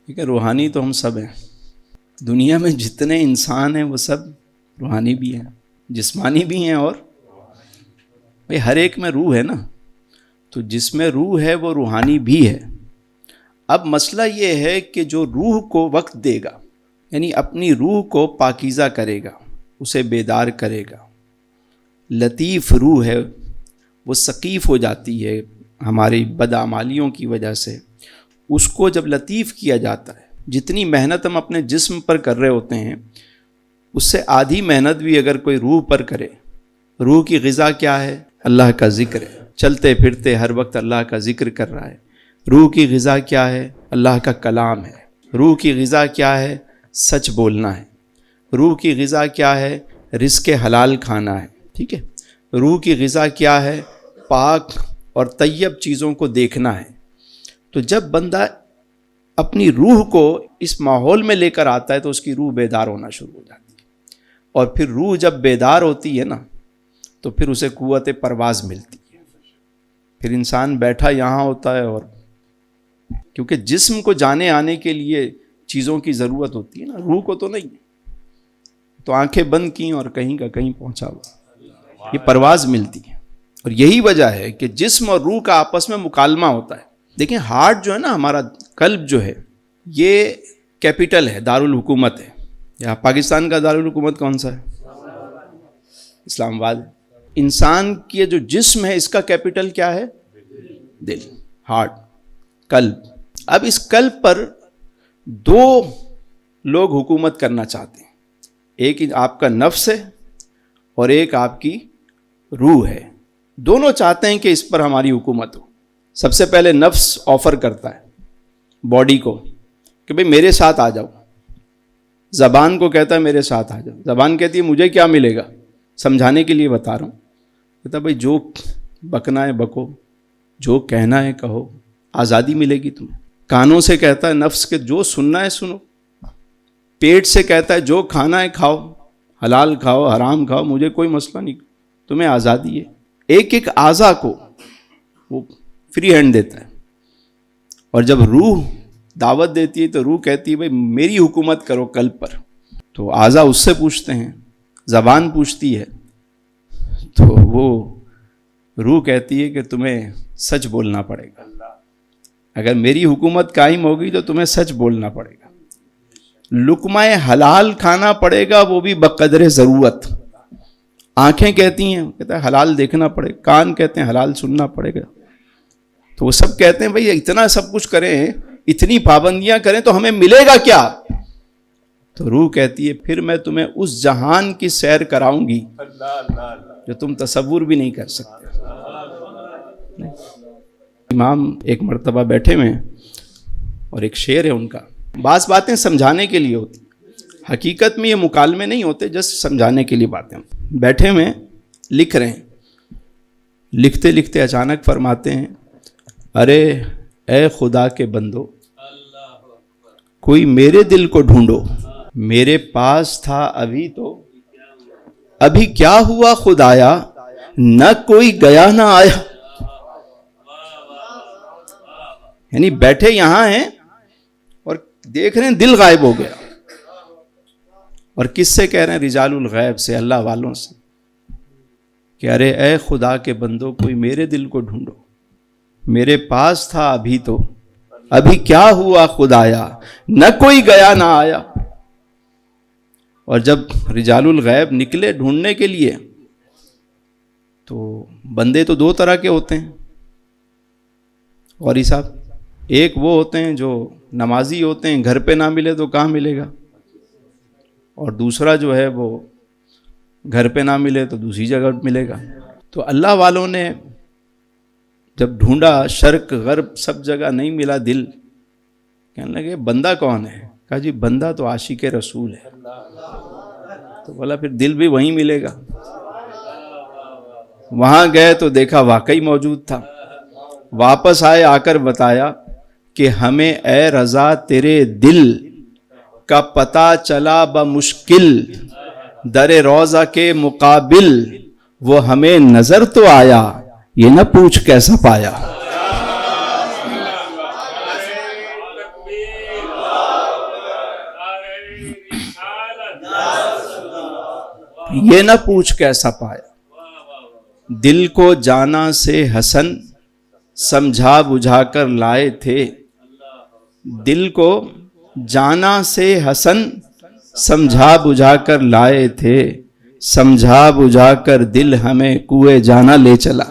ٹھیک ہے، روحانی تو ہم سب ہیں. دنیا میں جتنے انسان ہیں وہ سب روحانی بھی ہیں، جسمانی بھی ہیں، اور بھئی ہر ایک میں روح ہے نا، تو جس میں روح ہے وہ روحانی بھی ہے. اب مسئلہ یہ ہے کہ جو روح کو وقت دے گا، یعنی اپنی روح کو پاکیزہ کرے گا، اسے بیدار کرے گا. لطیف روح ہے، وہ ثقیف ہو جاتی ہے ہماری بدعمالیوں کی وجہ سے. اس کو جب لطیف کیا جاتا ہے، جتنی محنت ہم اپنے جسم پر کر رہے ہوتے ہیں اس سے آدھی محنت بھی اگر کوئی روح پر کرے. روح کی غذا کیا ہے؟ اللہ کا ذکر ہے. چلتے پھرتے ہر وقت اللہ کا ذکر کر رہا ہے. روح کی غذا کیا ہے؟ اللہ کا کلام ہے. روح کی غذا کیا ہے؟ سچ بولنا ہے. روح کی غذا کیا ہے؟ رزق حلال کھانا ہے. ٹھیک ہے. روح کی غذا کیا ہے؟ پاک اور طیب چیزوں کو دیکھنا ہے. تو جب بندہ اپنی روح کو اس ماحول میں لے کر آتا ہے تو اس کی روح بیدار ہونا شروع ہو جاتی ہے. اور پھر روح جب بیدار ہوتی ہے نا تو پھر اسے قوت پرواز ملتی ہے. پھر انسان بیٹھا یہاں ہوتا ہے، اور کیونکہ جسم کو جانے آنے کے لیے چیزوں کی ضرورت ہوتی ہے نا، روح کو تو نہیں. تو آنکھیں بند کی اور کہیں کا کہیں پہنچا ہوا، یہ پرواز ملتی ہے. اور یہی وجہ ہے کہ جسم اور روح کا آپس میں مکالمہ ہوتا ہے. دیکھیں ہارٹ جو ہے نا، ہمارا قلب جو ہے، یہ کیپٹل ہے، دارالحکومت ہے. یہاں پاکستان کا دارالحکومت کون سا ہے؟ اسلام آباد. انسان کی جو جسم ہے اس کا کیپٹل کیا ہے؟ دل، ہارٹ، قلب. اب اس قلب پر دو لوگ حکومت کرنا چاہتے ہیں. ایک آپ کا نفس ہے اور ایک آپ کی روح ہے. دونوں چاہتے ہیں کہ اس پر ہماری حکومت ہو. سب سے پہلے نفس آفر کرتا ہے باڈی کو کہ بھئی میرے ساتھ آ جاؤ. زبان کو کہتا ہے میرے ساتھ آ جاؤ. زبان کہتی ہے مجھے کیا ملے گا، سمجھانے کے لیے بتا رہا ہوں. کہتا ہے بھئی جو بکنا ہے بکو، جو کہنا ہے کہو، آزادی ملے گی تمہیں. کانوں سے کہتا ہے نفس کے جو سننا ہے سنو. پیٹ سے کہتا ہے جو کھانا ہے کھاؤ، حلال کھاؤ حرام کھاؤ، مجھے کوئی مسئلہ نہیں، تمہیں آزادی ہے. ایک ایک اعضا کو وہ فری ہینڈ دیتا ہے. اور جب روح دعوت دیتی ہے تو روح کہتی ہے بھئی میری حکومت کرو قلب پر. تو اعضا اس سے پوچھتے ہیں، زبان پوچھتی ہے، تو وہ روح کہتی ہے کہ تمہیں سچ بولنا پڑے گا. اگر میری حکومت قائم ہوگی تو تمہیں سچ بولنا پڑے گا. لقمہ حلال کھانا پڑے گا، وہ بھی بقدر ضرورت. آنکھیں کہتی ہیں، کہتا ہے حلال دیکھنا پڑے گا. کان کہتے ہیں حلال سننا پڑے گا. تو وہ سب کہتے ہیں بھئی اتنا سب کچھ کریں، اتنی پابندیاں کریں تو ہمیں ملے گا کیا؟ تو روح کہتی ہے پھر میں تمہیں اس جہان کی سیر کراؤں گی جو تم تصور بھی نہیں کر سکتے. امام ایک مرتبہ بیٹھے ہوئے ہیں اور ایک شعر ہے ان کا. بعض باتیں سمجھانے کے لیے ہوتی، حقیقت میں یہ مکالمے نہیں ہوتے، جسٹ سمجھانے کے لیے باتیں. بیٹھے ہوئے لکھ رہے ہیں، لکھتے لکھتے اچانک فرماتے ہیں ارے اے خدا کے بندو، کوئی میرے دل کو ڈھونڈو. میرے پاس تھا ابھی تو، ابھی کیا ہوا خدایا، نہ کوئی گیا نہ آیا. یعنی بیٹھے یہاں ہیں اور دیکھ رہے ہیں دل غائب ہو گیا. اور کس سے کہہ رہے ہیں؟ رجال الغیب سے، اللہ والوں سے، کہ ارے اے خدا کے بندو کوئی میرے دل کو ڈھونڈو. میرے پاس تھا ابھی تو، ابھی کیا ہوا خدایا، نہ کوئی گیا نہ آیا. اور جب رجال الغیب نکلے ڈھونڈنے کے لیے تو بندے تو دو طرح کے ہوتے ہیں. اور صاحب، ایک وہ ہوتے ہیں جو نمازی ہوتے ہیں، گھر پہ نہ ملے تو کہاں ملے گا. اور دوسرا جو ہے وہ گھر پہ نہ ملے تو دوسری جگہ ملے گا. تو اللہ والوں نے جب ڈھونڈا شرق غرب سب جگہ نہیں ملا دل، کہنے لگے بندہ کون ہے؟ کہا جی بندہ تو عاشق رسول ہے. تو بولا پھر دل بھی وہیں ملے گا. وہاں گئے تو دیکھا واقعی موجود تھا. واپس آئے، آ کر بتایا کہ ہمیں اے رضا تیرے دل کا پتہ چلا بمشکل، در روضہ کے مقابل وہ ہمیں نظر تو آیا، یہ نہ پوچھ کیسا پایا. یہ نہ پوچھ کیسا پایا، دل کو جانا سے حسن سمجھا بجھا کر لائے تھے، دل کو جانا سے حسن سمجھا بجھا کر لائے تھے، سمجھا بجھا کر دل ہمیں کوئے جانا لے چلا۔